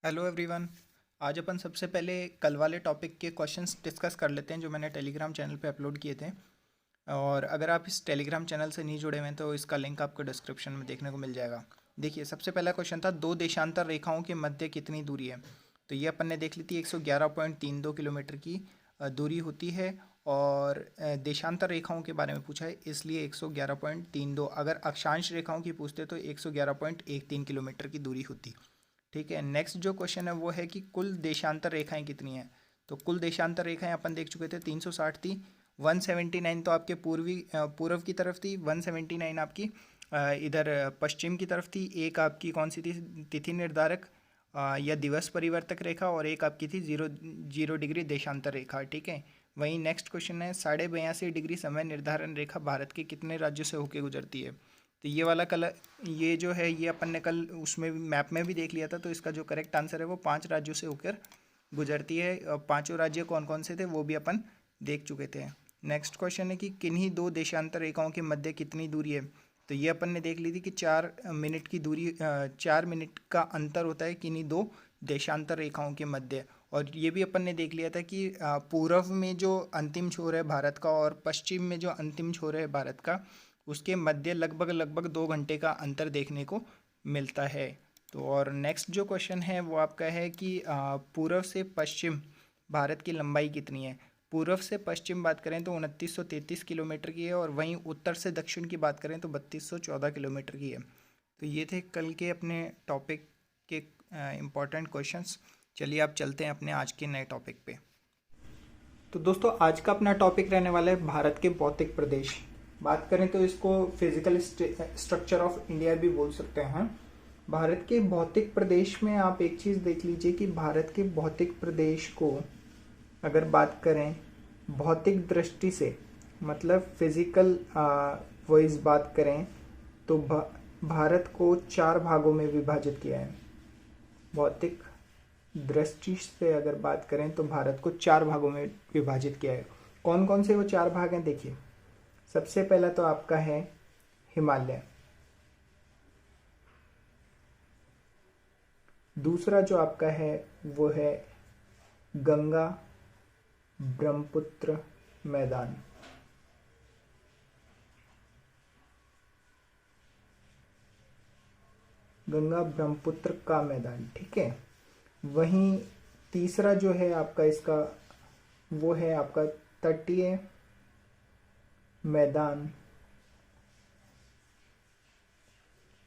Hello everyone. आज अपन सबसे पहले कल वाले टॉपिक के क्वेश्चंस डिस्कस कर लेते हैं जो मैंने टेलीग्राम चैनल पे अपलोड किए थे। और अगर आप इस टेलीग्राम चैनल से नहीं जुड़े हुए हैं तो इसका लिंक आपको डिस्क्रिप्शन में देखने को मिल जाएगा। देखिए, सबसे पहला क्वेश्चन था दो देशांतर रेखाओं के मध्य कितनी दूरी है। तो ये अपन ने देख ली थी 111.32 किलोमीटर की दूरी होती है। और देशांतर रेखाओं के बारे में पूछा है इसलिए 111.32। अगर अक्षांश रेखाओं की पूछते तो 111.13 किलोमीटर की दूरी होती। ठीक है, नेक्स्ट जो क्वेश्चन है वो है कि कुल देशांतर रेखाएं कितनी हैं। तो कुल देशांतर रेखाएं अपन देख चुके थे 360 थी। 179 तो आपके पूर्व की तरफ थी। 179 आपकी इधर पश्चिम की तरफ थी। एक आपकी कौन सी थी, तिथि निर्धारक या दिवस परिवर्तक रेखा, और एक आपकी थी 0 डिग्री देशांतर रेखा। ठीक है, वहीं नेक्स्ट क्वेश्चन है 82.5 डिग्री समय निर्धारण रेखा भारत के कितने राज्यों से होकर गुजरती है। तो ये वाला कलर, ये जो है ये अपन ने कल उसमें भी मैप में भी देख लिया था। तो इसका जो करेक्ट आंसर है वो 5 राज्यों से होकर गुजरती है। और पांचों राज्य कौन कौन से थे वो भी अपन देख चुके थे। नेक्स्ट क्वेश्चन है कि किन्हीं दो देशांतर रेखाओं के मध्य कितनी दूरी है। तो ये अपन ने देख ली थी कि 4 मिनट की दूरी, 4 मिनट का अंतर होता है किन्हीं दो देशांतर रेखाओं के मध्य। और ये भी अपन ने देख लिया था कि पूर्व में जो अंतिम छोर है भारत का और पश्चिम में जो अंतिम छोर है भारत का, उसके मध्य लगभग लगभग 2 घंटे का अंतर देखने को मिलता है। तो और नेक्स्ट जो क्वेश्चन है वो आपका है कि पूर्व से पश्चिम भारत की लंबाई कितनी है। पूर्व से पश्चिम बात करें तो 2933 किलोमीटर की है, और वहीं उत्तर से दक्षिण की बात करें तो 3214 किलोमीटर की है। तो ये थे कल के अपने टॉपिक के इम्पोर्टेंट क्वेश्चंस। चलिए आप चलते हैं अपने आज के नए टॉपिक पे। तो दोस्तों, आज का अपना टॉपिक रहने वाला है भारत के भौतिक प्रदेश। बात करें तो इसको फिजिकल स्ट्रक्चर ऑफ इंडिया भी बोल सकते हैं। भारत के भौतिक प्रदेश में आप एक चीज़ देख लीजिए कि भारत के भौतिक प्रदेश को अगर बात करें भौतिक दृष्टि से, मतलब फिजिकल वाइज बात करें तो भारत को 4 भागों में विभाजित किया है। भौतिक दृष्टि से अगर बात करें तो भारत को 4 भागों में विभाजित किया है। कौन कौन से वो 4 भाग हैं देखिए। सबसे पहला तो आपका है हिमालय। दूसरा जो आपका है वो है गंगा ब्रह्मपुत्र मैदान। गंगा ब्रह्मपुत्र का मैदान, ठीक है। वहीं तीसरा जो है आपका इसका वो है आपका तटीय मैदान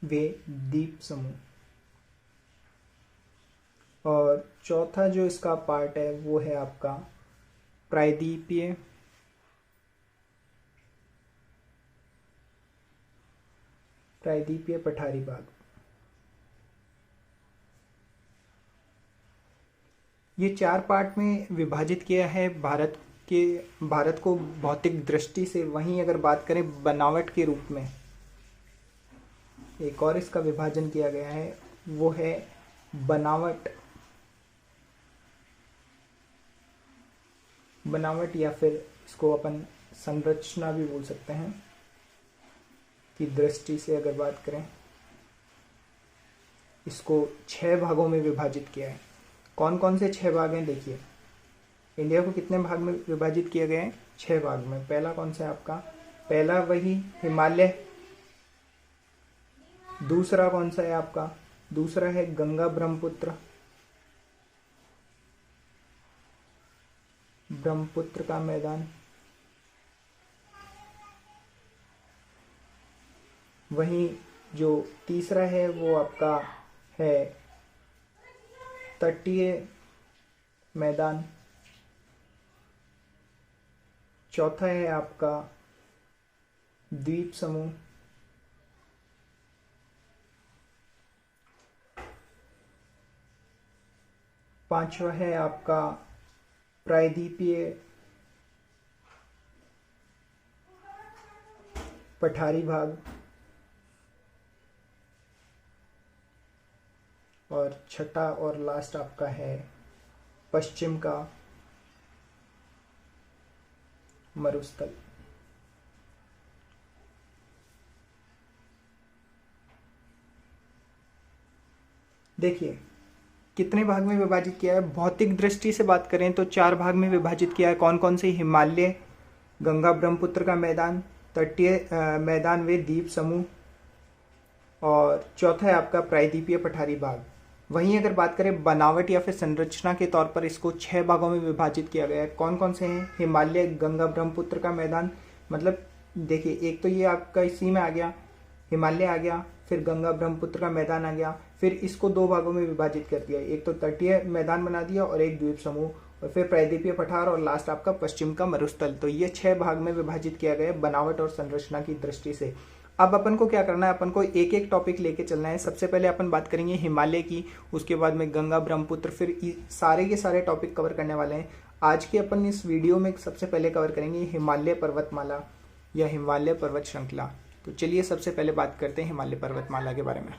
वे द्वीप समूह। और चौथा जो इसका पार्ट है वो है आपका प्रायद्वीपीय प्रायद्वीपीय पठारी भाग। ये 4 पार्ट में विभाजित किया है भारत को भौतिक दृष्टि से। वहीं अगर बात करें बनावट के रूप में एक और इसका विभाजन किया गया है, वो है बनावट या फिर इसको अपन संरचना भी बोल सकते हैं की दृष्टि से अगर बात करें, इसको 6 भागों में विभाजित किया है। कौन कौन से 6 भाग हैं देखिए। इंडिया को कितने भाग में विभाजित किया गया है? 6 भाग में। पहला कौन सा है आपका? पहला वही हिमालय। दूसरा कौन सा है आपका? दूसरा है गंगा ब्रह्मपुत्र का मैदान। वहीं जो तीसरा है वो आपका है तटीय मैदान। चौथा है आपका द्वीप समूह। पांचवा है आपका प्रायद्वीपीय पठारी भाग। और छठा और लास्ट आपका है पश्चिम का मरुस्थल। देखिए, कितने भाग में विभाजित किया है? भौतिक दृष्टि से बात करें तो 4 भाग में विभाजित किया है। कौन कौन से? हिमालय, गंगा ब्रह्मपुत्र का मैदान, तटीय मैदान व द्वीप समूह, और चौथा है आपका प्रायद्वीपीय पठारी भाग। वहीं अगर बात करें बनावट या फिर संरचना के तौर पर इसको 6 भागों में विभाजित किया गया है। कौन कौन से हैं? हिमालय, गंगा ब्रह्मपुत्र का मैदान, मतलब देखिए एक तो ये आपका इसी में आ गया, हिमालय आ गया, फिर गंगा ब्रह्मपुत्र का मैदान आ गया, फिर इसको 2 भागों में विभाजित कर दिया, एक तो तटीय मैदान बना दिया और एक द्वीप समूह, और फिर प्रायद्वीपीय पठार और लास्ट आपका पश्चिम का मरुस्थल। तो ये 6 भाग में विभाजित किया गया है बनावट और संरचना की दृष्टि से। अब अपन को क्या करना है? अपन को एक एक टॉपिक लेके चलना है। सबसे पहले अपन बात करेंगे हिमालय की, उसके बाद में गंगा ब्रह्मपुत्र, फिर सारे के सारे टॉपिक कवर करने वाले हैं। आज के अपन इस वीडियो में सबसे पहले कवर करेंगे हिमालय पर्वतमाला या हिमालय पर्वत श्रृंखला। तो चलिए सबसे पहले बात करते हैं हिमालय पर्वतमाला के बारे में।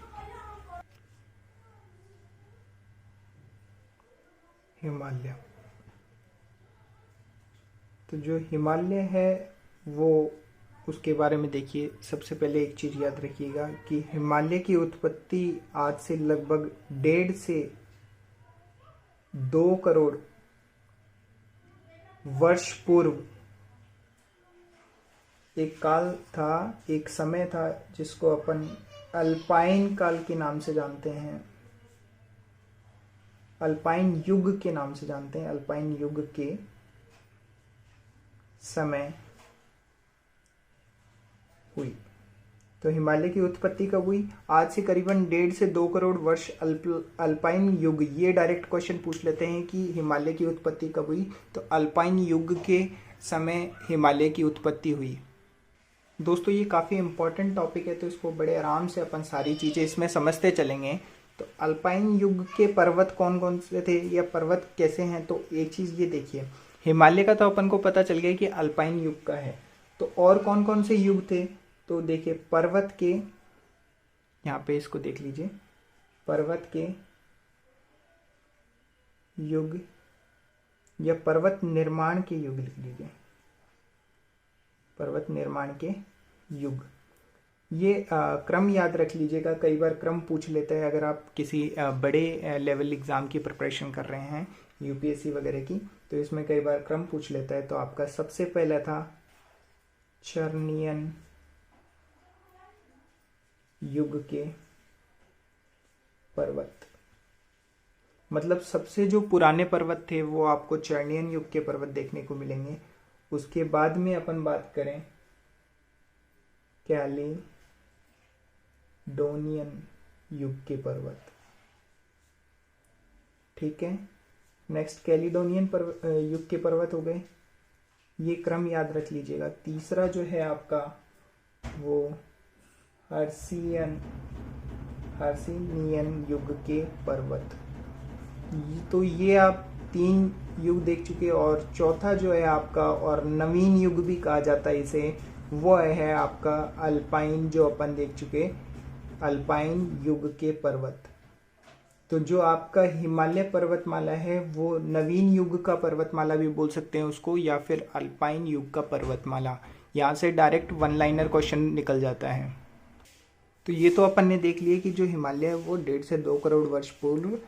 हिमालय, तो जो हिमालय है वो उसके बारे में देखिए। सबसे पहले एक चीज याद रखिएगा कि हिमालय की उत्पत्ति आज से लगभग 1.5 से 2 करोड़ वर्ष पूर्व एक काल था, एक समय था जिसको अपन अल्पाइन काल के नाम से जानते हैं, अल्पाइन युग के नाम से जानते हैं। अल्पाइन युग के समय हुई। तो हिमालय की उत्पत्ति कब हुई? आज से करीबन 1.5 से 2 करोड़ वर्ष अल्पाइन युग। ये डायरेक्ट क्वेश्चन पूछ लेते हैं कि हिमालय की उत्पत्ति कब हुई, तो अल्पाइन युग के समय हिमालय की उत्पत्ति हुई। दोस्तों ये काफ़ी इंपॉर्टेंट टॉपिक है, तो इसको बड़े आराम से अपन सारी चीज़ें इसमें समझते चलेंगे। तो अल्पाइन युग के पर्वत कौन कौन से थे या पर्वत कैसे हैं? तो एक चीज़ ये देखिए, हिमालय का तो अपन को पता चल गया कि अल्पाइन युग का है, तो और कौन कौन से युग थे? तो देखिए पर्वत के, यहाँ पे इसको देख लीजिए, पर्वत के युग या पर्वत निर्माण के युग लिख लीजिए, पर्वत निर्माण के युग। ये क्रम याद रख लीजिएगा, कई बार क्रम पूछ लेता है अगर आप किसी बड़े लेवल एग्ज़ाम की प्रिपरेशन कर रहे हैं, यूपीएससी वगैरह की, तो इसमें कई बार क्रम पूछ लेता है। तो आपका सबसे पहला था चर्नियन युग के पर्वत, मतलब सबसे जो पुराने पर्वत थे वो आपको चर्नियन युग के पर्वत देखने को मिलेंगे। उसके बाद में अपन बात करें कैलिडोनियन युग के पर्वत, ठीक है। नेक्स्ट कैलिडोनियन युग के पर्वत हो गए, ये क्रम याद रख लीजिएगा। तीसरा जो है आपका वो हर्सिनियन युग के पर्वत। तो ये आप 3 युग देख चुके हैं। और चौथा जो है आपका, और नवीन युग भी कहा जाता है इसे, वो है आपका अल्पाइन, जो अपन देख चुके, अल्पाइन युग के पर्वत। तो जो आपका हिमालय पर्वतमाला है वो नवीन युग का पर्वतमाला भी बोल सकते हैं उसको, या फिर अल्पाइन युग का पर्वतमाला। यहाँ से डायरेक्ट 1 लाइनर क्वेश्चन निकल जाता है। तो ये तो अपन ने देख लिया कि जो हिमालय है वो 1.5 से 2 करोड़ वर्ष पूर्व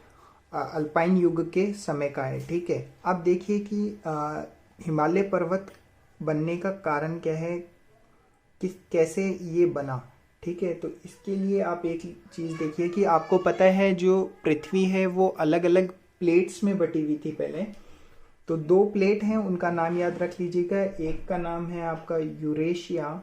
अल्पाइन युग के समय का है, ठीक है। अब देखिए कि हिमालय पर्वत बनने का कारण क्या है, कैसे ये बना, ठीक है। तो इसके लिए आप एक चीज़ देखिए कि आपको पता है जो पृथ्वी है वो अलग अलग प्लेट्स में बटी हुई थी पहले। तो 2 प्लेट हैं, उनका नाम याद रख लीजिएगा। एक का नाम है आपका यूरेशिया,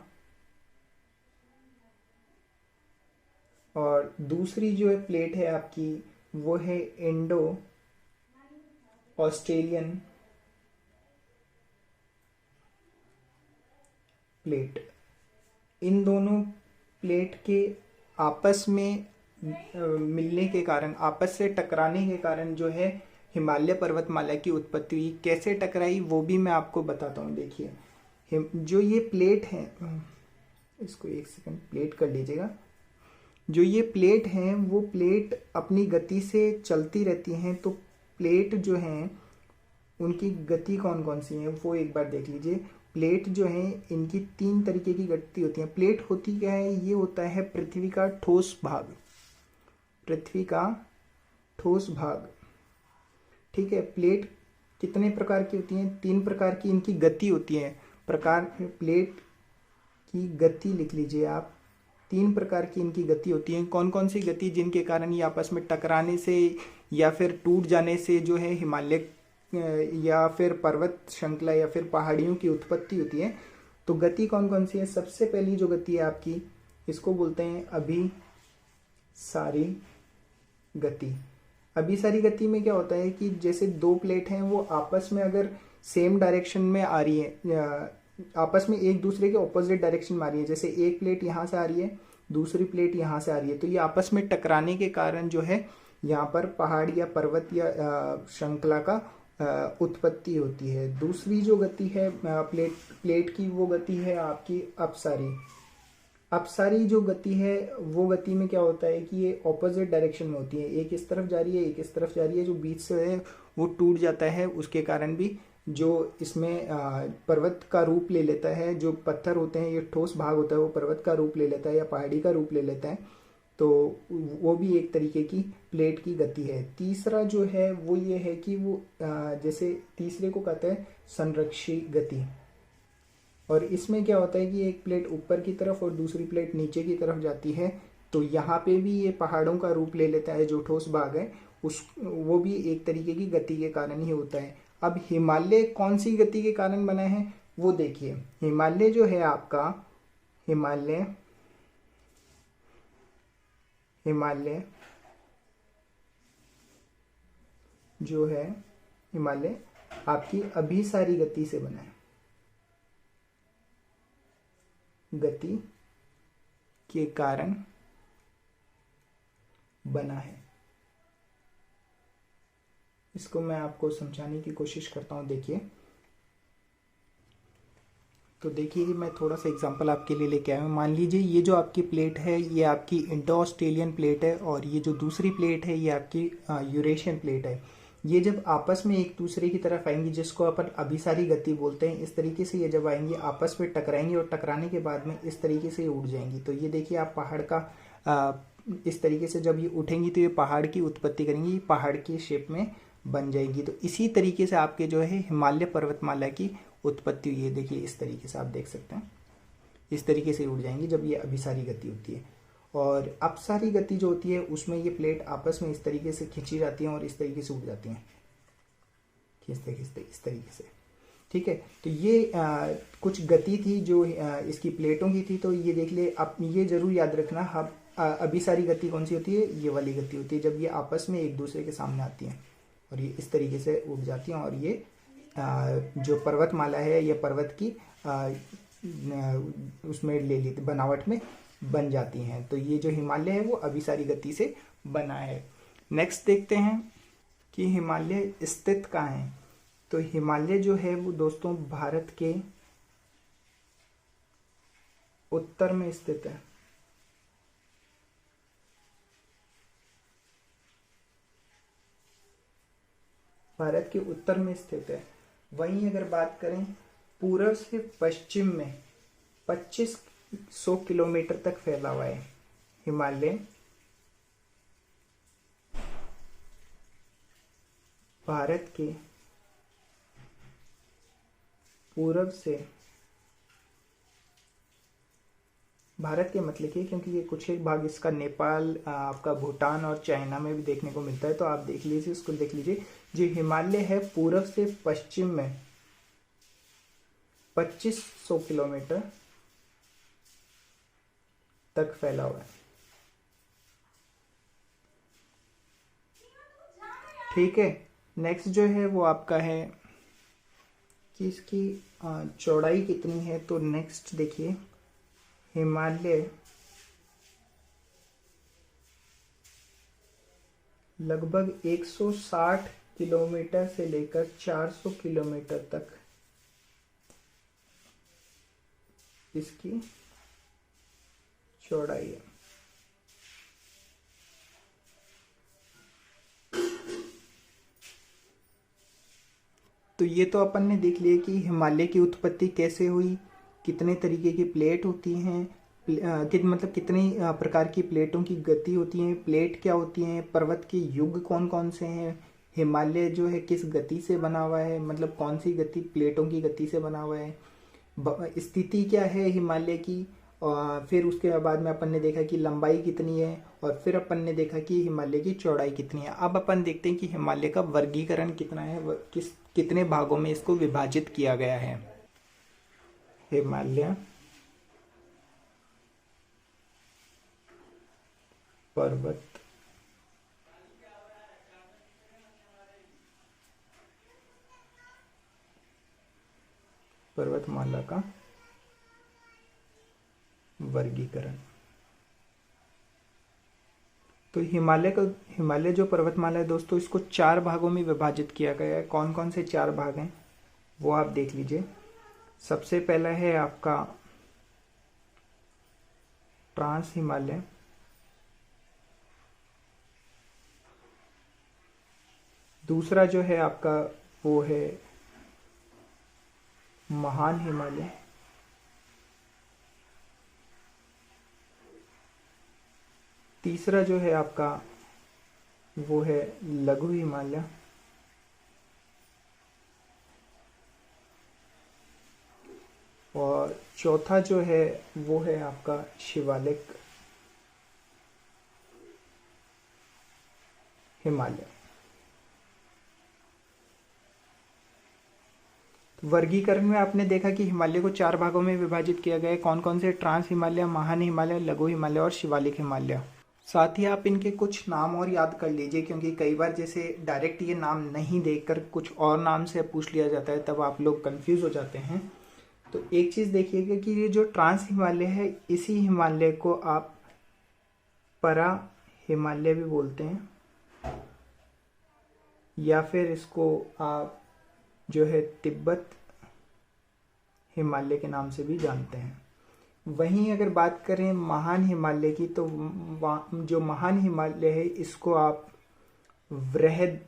और दूसरी जो प्लेट है आपकी वो है इंडो ऑस्ट्रेलियन प्लेट। इन दोनों प्लेट के आपस में मिलने के कारण, आपस से टकराने के कारण जो है हिमालय पर्वतमाला की उत्पत्ति हुई। कैसे टकराई वो भी मैं आपको बताता हूँ। देखिए जो ये प्लेट है, इसको एक सेकंड प्लेट कर लीजिएगा। जो ये प्लेट हैं वो प्लेट अपनी गति से चलती रहती हैं। तो प्लेट जो हैं उनकी गति कौन कौन सी है वो एक बार देख लीजिए। प्लेट जो है इनकी 3 तरीके की गति होती है। प्लेट होती क्या है? ये होता है पृथ्वी का ठोस भाग, पृथ्वी का ठोस भाग। ठीक है, प्लेट कितने प्रकार की होती हैं? 3 प्रकार की इनकी गति होती है। प्रकार प्लेट की गति लिख लीजिए आप। 3 प्रकार की इनकी गति होती है। कौन कौन सी गति? जिनके कारण ये आपस में टकराने से या फिर टूट जाने से जो है हिमालय या फिर पर्वत श्रृंखला या फिर पहाड़ियों की उत्पत्ति होती है। तो गति कौन कौन सी है? सबसे पहली जो गति है आपकी, इसको बोलते हैं अभिसारी गति। अभिसारी गति में क्या होता है कि जैसे 2 प्लेट हैं, वो आपस में अगर सेम डायरेक्शन में आ रही है, आपस में एक दूसरे के ऑपोजिट डायरेक्शन में आ रही है, जैसे एक प्लेट यहाँ से आ रही है, दूसरी प्लेट यहाँ से आ रही है, तो ये आपस में टकराने के कारण जो है यहाँ पर पहाड़ या पर्वत या श्रृंखला का उत्पत्ति होती है। दूसरी जो गति है प्लेट की, वो गति है आपकी अपसारी। अपसारी जो गति है, वो गति में क्या होता है कि ये ऑपोजिट डायरेक्शन में होती है, एक इस तरफ जा रही है, एक इस तरफ जा रही है, जो बीच से है वो टूट जाता है। उसके कारण भी जो इसमें पर्वत का रूप ले लेता है, जो पत्थर होते हैं, ये ठोस भाग होता है, वो पर्वत का रूप ले लेता है या पहाड़ी का रूप ले लेता है, तो वो भी एक तरीके की प्लेट की गति है। तीसरा जो है वो ये है कि वो जैसे तीसरे को कहते हैं संरक्षी गति। और इसमें क्या होता है कि एक प्लेट ऊपर की तरफ और दूसरी प्लेट नीचे की तरफ जाती है, तो यहाँ पे भी ये पहाड़ों का रूप ले लेता है, जो ठोस भाग है वो भी एक तरीके की गति के कारण ही होता है। अब हिमालय कौन सी गति के कारण बना है वो देखिए। हिमालय जो है आपका, हिमालय जो है, हिमालय आपकी अभिसारी गति से बना है, गति के कारण बना है। इसको मैं आपको समझाने की कोशिश करता हूं। देखिए, तो देखिए मैं थोड़ा सा एग्जांपल आपके लिए लेके आया हूँ। मान लीजिए ये जो आपकी प्लेट है, ये आपकी इंडो ऑस्ट्रेलियन प्लेट है, और ये जो दूसरी प्लेट है ये आपकी यूरेशियन प्लेट है। ये जब आपस में एक दूसरे की तरफ आएंगी, जिसको अपन अभिसारी गति बोलते हैं, इस तरीके से ये जब आएंगी आपस में टकराएंगी, और टकराने के बाद में इस तरीके से ये उठ जाएंगी। तो ये देखिए आप पहाड़ का इस तरीके से जब ये उठेंगी तो ये पहाड़ की उत्पत्ति करेंगी, पहाड़ की शेप में बन जाएगी। तो इसी तरीके से आपके जो है हिमालय पर्वतमाला की उत्पत्ति हुई है। देखिए इस तरीके से आप देख सकते हैं, इस तरीके से उड़ जाएंगी जब ये अभिसारी गति होती है। और अपसारी गति जो होती है, उसमें ये प्लेट आपस में इस तरीके से खींची जाती हैं और इस तरीके से उड़ जाती हैं, खींचते खींचते इस तरीके से। ठीक है, तो ये कुछ गति थी जो इसकी प्लेटों की थी। तो ये देख ले, आप ये जरूर याद रखना, हम अभिसारी गति कौन सी होती है? ये वाली गति होती है, जब ये आपस में एक दूसरे के सामने आती हैं और ये इस तरीके से उड़ जाती हैं, और ये जो पर्वतमाला है या पर्वत की उसमें ले ली बनावट में बन जाती हैं। तो ये जो हिमालय है वो अभिसारी गति से बना है। नेक्स्ट देखते हैं कि हिमालय स्थित कहाँ है। तो हिमालय जो है वो दोस्तों भारत के उत्तर में स्थित है। भारत के उत्तर में स्थित है। वहीं अगर बात करें पूर्व से पश्चिम में 2500 किलोमीटर तक फैला हुआ है हिमालय। भारत के पूर्व से, भारत के मत लिखिए क्योंकि ये कुछ एक भाग इसका नेपाल, आपका भूटान और चाइना में भी देखने को मिलता है, तो आप देख लीजिए, उसको देख लीजिए। जो हिमालय है पूर्व से पश्चिम में 2500 किलोमीटर तक फैला हुआ है। ठीक है, नेक्स्ट जो है वो आपका है कि इसकी चौड़ाई कितनी है। तो नेक्स्ट देखिए, हिमालय लगभग 160 किलोमीटर से लेकर 400 किलोमीटर तक इसकी चौड़ाई है। तो ये तो अपन ने देख लिया कि हिमालय की उत्पत्ति कैसे हुई, कितने तरीके की प्लेट होती हैं, मतलब कितनी प्रकार की प्लेटों की गति होती है, प्लेट क्या होती हैं, पर्वत के युग कौन कौन से हैं, हिमालय जो है किस गति से बना हुआ है, मतलब कौन सी गति, प्लेटों की गति से बना हुआ है, स्थिति क्या है हिमालय की। और फिर उसके बाद में अपन ने देखा कि लंबाई कितनी है, और फिर अपन ने देखा कि हिमालय की चौड़ाई कितनी है। अब अपन देखते हैं कि हिमालय का वर्गीकरण कितना है, कितने भागों में इसको विभाजित किया गया है। हिमालय पर्वतमाला का वर्गीकरण। तो हिमालय जो पर्वतमाला है दोस्तों, इसको 4 भागों में विभाजित किया गया है। कौन कौन से 4 भाग हैं वो आप देख लीजिए। सबसे पहला है आपका ट्रांस हिमालय, दूसरा जो है आपका वो है महान हिमालय, तीसरा जो है आपका वो है लघु हिमालय, और चौथा जो है वो है आपका शिवालिक हिमालय। वर्गीकरण में आपने देखा कि हिमालय को 4 भागों में विभाजित किया गया है। कौन कौन से? ट्रांस हिमालय, महान हिमालय, लघु हिमालय और शिवालिक हिमालय। साथ ही आप इनके कुछ नाम और याद कर लीजिए, क्योंकि कई बार जैसे डायरेक्ट ये नाम नहीं देखकर कुछ और नाम से पूछ लिया जाता है, तब आप लोग कंफ्यूज हो जाते हैं। तो एक चीज़ देखिएगा कि ये जो ट्रांस हिमालय है, इसी हिमालय को आप परा हिमालय भी बोलते हैं, या फिर इसको आप जो है तिब्बत हिमालय के नाम से भी जानते हैं। वहीं अगर बात करें महान हिमालय की, तो जो महान हिमालय है इसको आप वृहद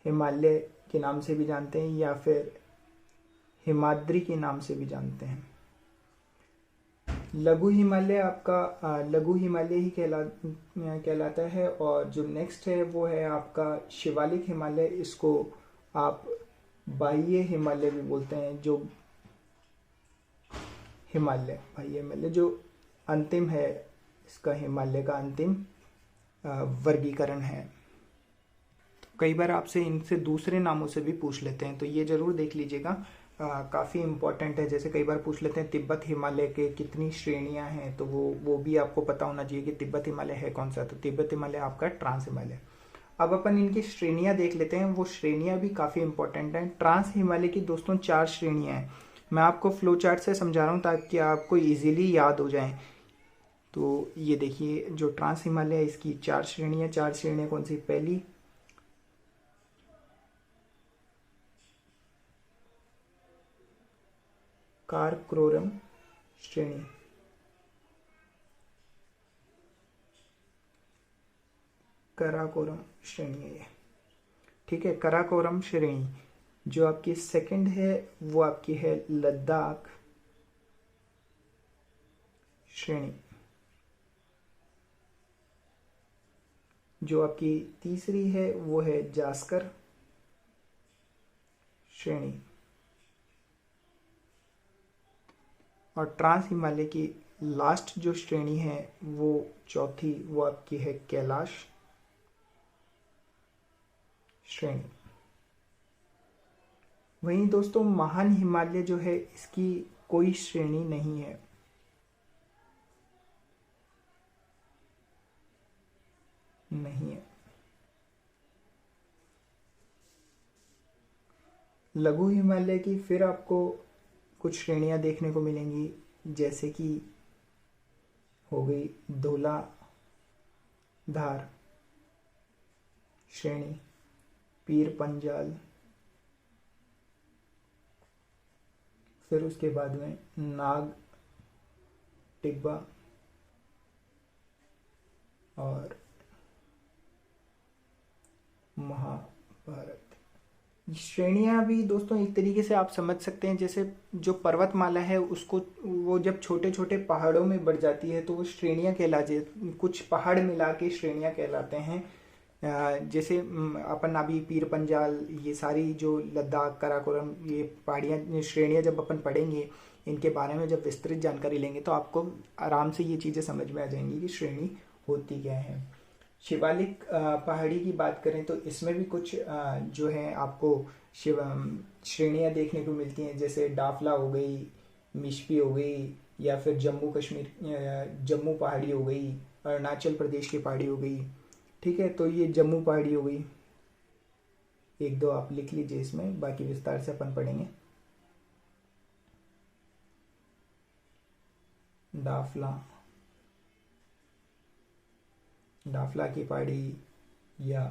हिमालय के नाम से भी जानते हैं, या फिर हिमाद्री के नाम से भी जानते हैं। लघु हिमालय आपका लघु हिमालय ही कहलाता है। और जो नेक्स्ट है वो है आपका शिवालिक हिमालय, इसको आप बाह्य हिमालय भी बोलते हैं। जो बाह्य हिमालय जो अंतिम है, इसका हिमालय का अंतिम वर्गीकरण है। तो कई बार आपसे इनसे दूसरे नामों से भी पूछ लेते हैं, तो ये जरूर देख लीजिएगा, काफ़ी इम्पोर्टेंट है। जैसे कई बार पूछ लेते हैं तिब्बत हिमालय के कितनी श्रेणियां हैं, तो वो भी आपको पता होना चाहिए कि तिब्बत हिमालय है कौन सा। तो तिब्बत हिमालय आपका ट्रांस हिमालय। अब अपन इनकी श्रेणियां देख लेते हैं, वो श्रेणियां भी काफ़ी इंपॉर्टेंट हैं। ट्रांस हिमालय की दोस्तों 4 श्रेणियां हैं। मैं आपको फ्लो चार्ट से समझा रहा हूँ ताकि आपको इजीली याद हो जाए। तो ये देखिए, जो ट्रांस हिमालय है इसकी 4 श्रेणियां। 4 श्रेणियां कौन सी? पहली कारकोरम श्रेणी, कराकोरम श्रेणी है, ठीक है, कराकोरम श्रेणी। जो आपकी सेकंड है वो आपकी है लद्दाख श्रेणी। जो आपकी तीसरी है वो है जास्कर श्रेणी। और ट्रांस हिमालय की लास्ट जो श्रेणी है वो चौथी, वो आपकी है कैलाश श्रेणी। वहीं दोस्तों महान हिमालय जो है इसकी कोई श्रेणी नहीं है। लघु हिमालय की फिर आपको कुछ श्रेणियां देखने को मिलेंगी, जैसे कि हो गई धौलाधार श्रेणी, पीर पंजाल, फिर उसके बाद में नाग टिब्बा और महाभारत। श्रेणियां भी दोस्तों एक तरीके से आप समझ सकते हैं, जैसे जो पर्वतमाला है उसको वो जब छोटे छोटे पहाड़ों में बढ़ जाती है तो वो श्रेणियां कहलाती है, कुछ पहाड़ मिला के श्रेणियां कहलाते हैं। जैसे अपन अभी पीर पंजाल, ये सारी जो लद्दाख, काराकोरम, ये पहाड़ियाँ श्रेणियाँ जब अपन पढ़ेंगे, इनके बारे में जब विस्तृत जानकारी लेंगे तो आपको आराम से ये चीज़ें समझ में आ जाएंगी कि श्रेणी होती क्या है। शिवालिक पहाड़ी की बात करें तो इसमें भी कुछ जो है आपको श्रेणियाँ देखने को मिलती हैं, जैसे डाफला हो गई, मिशपी हो गई, या फिर जम्मू कश्मीर, जम्मू पहाड़ी हो गई, अरुणाचल प्रदेश की पहाड़ी हो गई। ठीक है, तो ये जम्मू पहाड़ी हो गई। एक दो आप लिख लीजिए, इसमें बाकी विस्तार से अपन पढ़ेंगे। डाफला, डाफला की पहाड़ी या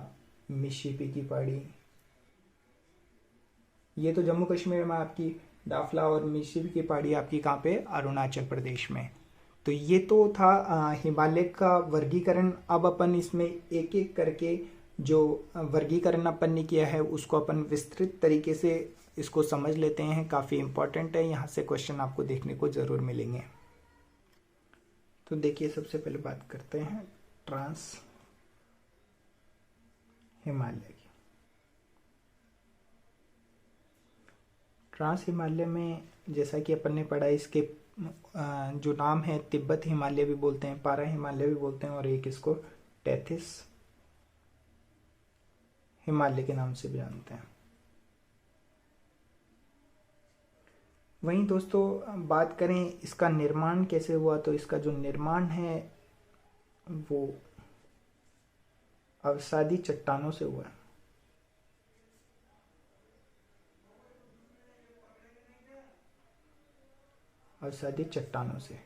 मिशिपी की पहाड़ी, ये तो जम्मू कश्मीर में आपकी डाफला और मिशिपी की पहाड़ी आपकी कहाँ पे, अरुणाचल प्रदेश में। तो ये तो था हिमालय का वर्गीकरण। अब अपन इसमें एक एक करके जो वर्गीकरण अपन ने किया है उसको अपन विस्तृत तरीके से इसको समझ लेते हैं। काफ़ी इंपॉर्टेंट है, यहाँ से क्वेश्चन आपको देखने को ज़रूर मिलेंगे। तो देखिए, सबसे पहले बात करते हैं ट्रांस हिमालय की। ट्रांस हिमालय में जैसा कि अपन ने पढ़ा, इसके जो नाम है, तिब्बत हिमालय भी बोलते हैं, पारा हिमालय भी बोलते हैं, और एक इसको टेथिस हिमालय के नाम से भी जानते हैं। वहीं दोस्तों बात करें इसका निर्माण कैसे हुआ, तो इसका जो निर्माण है वो अवसादी चट्टानों से हुआ है। अवसादी चट्टानों से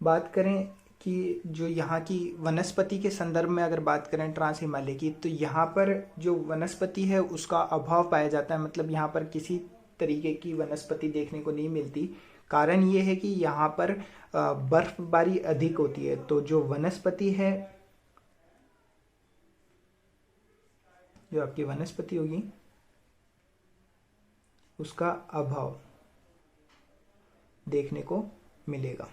बात करें कि जो यहाँ की वनस्पति के संदर्भ में अगर बात करें ट्रांस हिमालय की, तो यहाँ पर जो वनस्पति है उसका अभाव पाया जाता है। मतलब यहाँ पर किसी तरीके की वनस्पति देखने को नहीं मिलती। कारण ये है कि यहाँ पर बर्फबारी अधिक होती है, तो जो वनस्पति है, जो आपकी वनस्पति होगी उसका अभाव देखने को मिलेगा।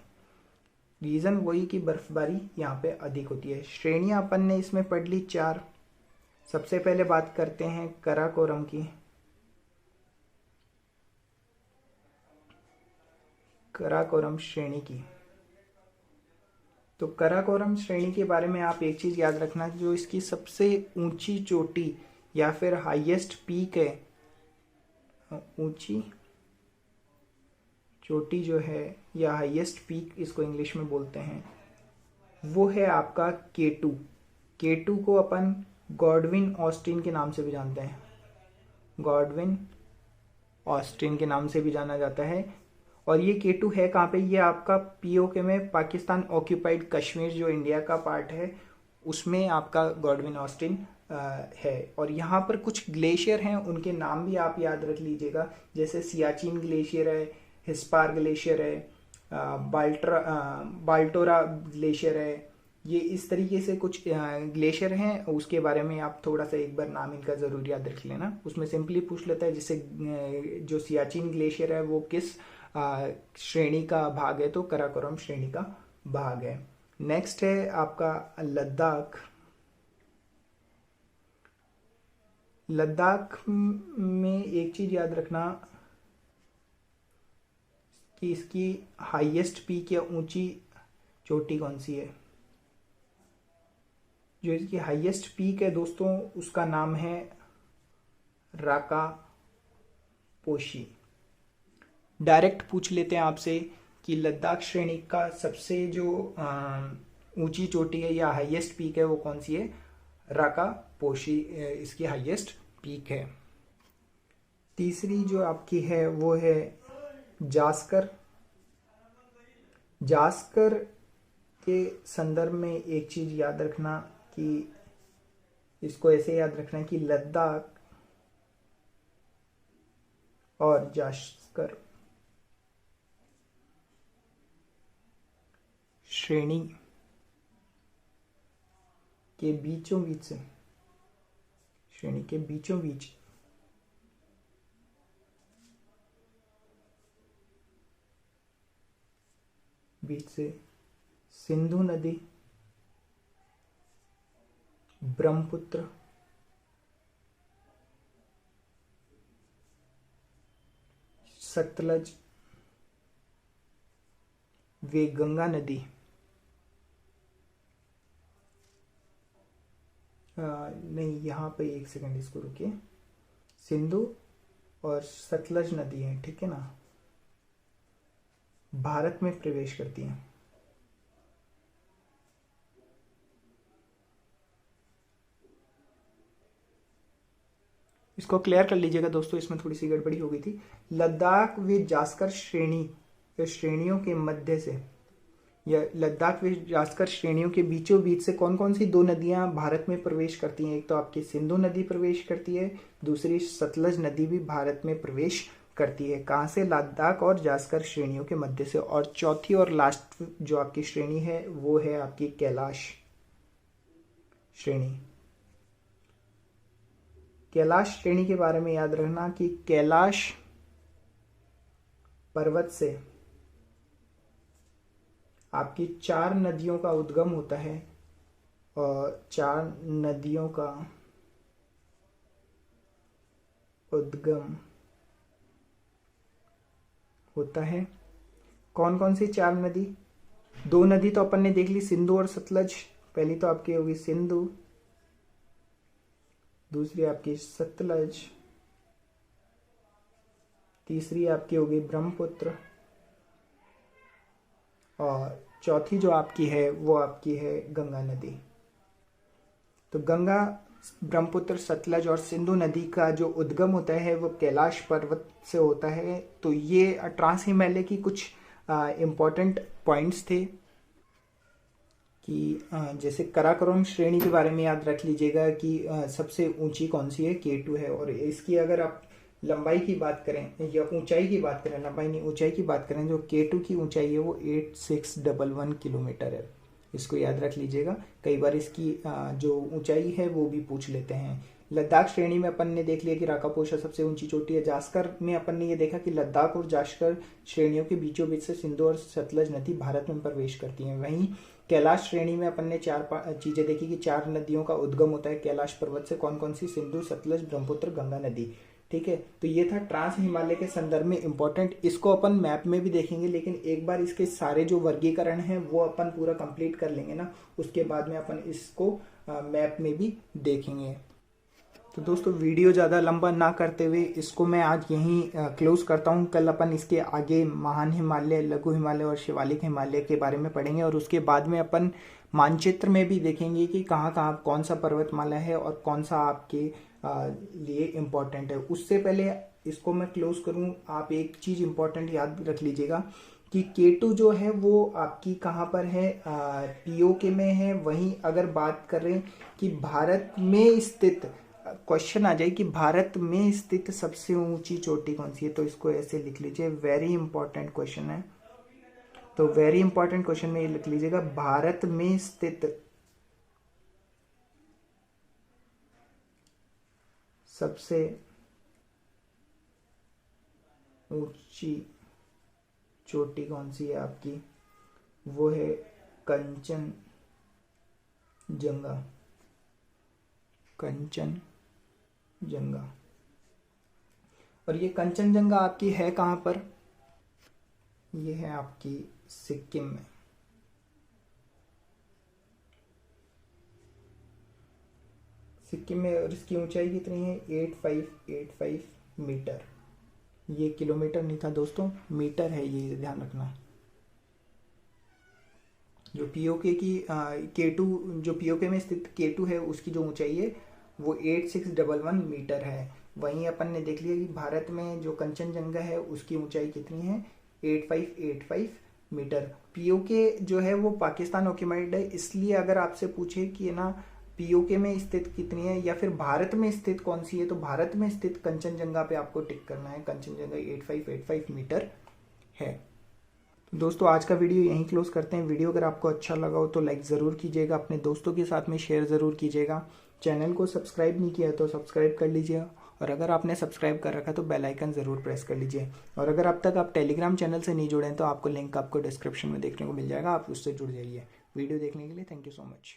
रीजन वही कि बर्फबारी यहाँ पे अधिक होती है। श्रेणियां अपन ने इसमें पढ़ ली 4। सबसे पहले बात करते हैं कराकोरम की। कराकोरम श्रेणी की, तो कराकोरम श्रेणी के बारे में आप एक चीज याद रखना, जो इसकी सबसे ऊंची चोटी या फिर हाईएस्ट पीक है, ऊंची चोटी जो है या हाईएस्ट पीक इसको इंग्लिश में बोलते हैं, वो है आपका K2। K2 को अपन गॉडविन ऑस्टिन के नाम से भी जानते हैं, गॉडविन ऑस्टिन के नाम से भी जाना जाता है। और ये K2 है कहाँ पे, ये आपका POK में, पाकिस्तान ऑक्यूपाइड कश्मीर जो इंडिया का पार्ट है उसमें आपका गॉडविन ऑस्टिन है। और यहाँ पर कुछ ग्लेशियर हैं, उनके नाम भी आप याद रख लीजिएगा, जैसे सियाचिन ग्लेशियर है, हिस्पार ग्लेशियर है, बाल्टोरा ग्लेशियर है। ये इस तरीके से कुछ ग्लेशियर हैं, उसके बारे में आप थोड़ा सा एक बार नाम इनका ज़रूर याद रख लेना। उसमें सिंपली पूछ लेता है, जैसे जो सियाचिन ग्लेशियर है वो किस श्रेणी का भाग है, तो कराकोरम श्रेणी का भाग है। नेक्स्ट है आपका लद्दाख। लद्दाख में एक चीज़ याद रखना कि इसकी हाईएस्ट पीक या ऊंची चोटी कौन सी है। जो इसकी हाईएस्ट पीक है दोस्तों, उसका नाम है राका पोशी। डायरेक्ट पूछ लेते हैं आपसे कि लद्दाख श्रेणी का सबसे जो ऊंची चोटी है या हाईएस्ट पीक है वो कौन सी है, राका पोशी इसकी हाईएस्ट पीक है। तीसरी जो आपकी है वो है जास्कर। जास्कर के संदर्भ में एक चीज याद रखना कि इसको ऐसे याद रखना कि लद्दाख और जास्कर श्रेणी के बीचों बीच से, श्रेणी के बीचों बीच से सिंधु नदी ब्रह्मपुत्र, सतलज, वे गंगा नदी, नहीं यहाँ पे एक सेकंड इसको रुकिए, सिंधु और सतलज नदी है, ठीक है ना, भारत में प्रवेश करती हैं। इसको क्लियर कर लीजिएगा दोस्तों, इसमें थोड़ी सी गड़बड़ी हो गई थी। लद्दाख व जास्कर श्रेणियों के मध्य से, या लद्दाख व जास्कर श्रेणियों के बीचों बीच से कौन कौन सी दो नदियां भारत में प्रवेश करती हैं? एक तो आपकी सिंधु नदी प्रवेश करती है, दूसरी सतलज नदी भी भारत में प्रवेश करती है। कहाँ से? लद्दाख और जास्कर श्रेणियों के मध्य से। और चौथी और लास्ट जो आपकी श्रेणी है वो है आपकी कैलाश श्रेणी। कैलाश श्रेणी के बारे में याद रखना कि कैलाश पर्वत से आपकी 4 नदियों का उद्गम होता है, और 4 नदियों का उद्गम होता है। कौन कौन सी 4 नदी? 2 नदी तो अपन ने देख ली, सिंधु और सतलज। पहली तो आपकी होगी सिंधु, दूसरी आपकी सतलज, तीसरी आपकी होगी ब्रह्मपुत्र, और चौथी जो आपकी है वो आपकी है गंगा नदी। तो गंगा, ब्रह्मपुत्र, सतलज और सिंधु नदी का जो उद्गम होता है वो कैलाश पर्वत से होता है। तो ये ट्रांस हिमालय की कुछ इम्पोर्टेंट पॉइंट्स थे कि जैसे काराकोरम श्रेणी के बारे में याद रख लीजिएगा कि सबसे ऊंची कौन सी है, K2 है। और इसकी अगर आप लंबाई की बात करें या ऊंचाई की बात करें, लंबाई नहीं ऊंचाई की बात करें, जो K2 की ऊंचाई है वो 8611 किलोमीटर है। इसको याद रख लीजिएगा, कई बार इसकी जो ऊंचाई है वो भी पूछ लेते हैं। लद्दाख श्रेणी में अपन ने देख लिया कि राकापोशा सबसे ऊंची चोटी है। जास्कर में अपन ने ये देखा कि लद्दाख और जास्कर श्रेणियों के बीचों बीच से सिंधु और सतलज नदी भारत में प्रवेश करती हैं। वहीं कैलाश श्रेणी में अपन ने 4 चीजें देखी कि 4 नदियों का उद्गम होता है कैलाश पर्वत से। कौन कौन सी? सिंधु, सतलज, ब्रह्मपुत्र, गंगा नदी। ठीक है, तो ये था ट्रांस हिमालय के संदर्भ में इंपॉर्टेंट। इसको अपन मैप में भी देखेंगे, लेकिन एक बार इसके सारे जो वर्गीकरण हैं वो अपन पूरा कंप्लीट कर लेंगे ना, उसके बाद में अपन इसको मैप में भी देखेंगे। तो दोस्तों वीडियो ज़्यादा लंबा ना करते हुए इसको मैं आज यहीं क्लोज करता हूँ। कल अपन इसके आगे महान हिमालय, लघु हिमालय और शिवालिक हिमालय के बारे में पढ़ेंगे, और उसके बाद में अपन मानचित्र में भी देखेंगे कि कहाँ कहाँ कौन सा पर्वतमाला है और कौन सा आपके लिए इम्पोर्टेंट है। उससे पहले इसको मैं क्लोज करूँ, आप एक चीज़ इम्पोर्टेंट याद रख लीजिएगा कि K2 जो है वो आपकी कहाँ पर है? POK में है। वहीं अगर बात करें कि भारत में स्थित, क्वेश्चन आ जाए कि भारत में स्थित सबसे ऊंची चोटी कौन सी है, तो इसको ऐसे लिख लीजिए, वेरी इंपॉर्टेंट क्वेश्चन है। तो वेरी इंपॉर्टेंट क्वेश्चन में ये लिख लीजिएगा, भारत में स्थित सबसे ऊंची चोटी कौन सी है आपकी? वो है कंचनजंगा। कंचनजंगा। और ये कंचनजंगा आपकी है कहाँ पर? ये है आपकी सिक्किम में। सिक्किम में। और इसकी ऊंचाई कितनी है? 8585 मीटर। ये किलोमीटर नहीं था दोस्तों, मीटर है, ये ध्यान रखना। जो POK की K2, जो POK में स्थित K2 है उसकी जो ऊंचाई है वो 8611 मीटर है। वहीं अपन ने देख लिया कि भारत में जो कंचनजंगा है उसकी ऊंचाई कितनी है? 8585 मीटर। POK जो है वो पाकिस्तान ऑक्यूपाइड है, इसलिए अगर आपसे पूछे कि ना POK में स्थित कितनी है या फिर भारत में स्थित कौन सी है, तो भारत में स्थित कंचनजंगा पे आपको टिक करना है। कंचनजंगा 8585 मीटर है। दोस्तों आज का वीडियो यहीं क्लोज करते हैं। वीडियो अगर आपको अच्छा लगा हो तो लाइक ज़रूर कीजिएगा, अपने दोस्तों के साथ में शेयर ज़रूर कीजिएगा। चैनल को सब्सक्राइब नहीं किया तो सब्सक्राइब कर लीजिए, और अगर आपने सब्सक्राइब कर रखा तो बेल आइकन ज़रूर प्रेस कर लीजिए। और अगर अब तक आप टेलीग्राम चैनल से नहीं जुड़े हैं तो आपको लिंक आपको डिस्क्रिप्शन में देखने को मिल जाएगा, आप उससे जुड़ जाइए। वीडियो देखने के लिए थैंक यू सो मच।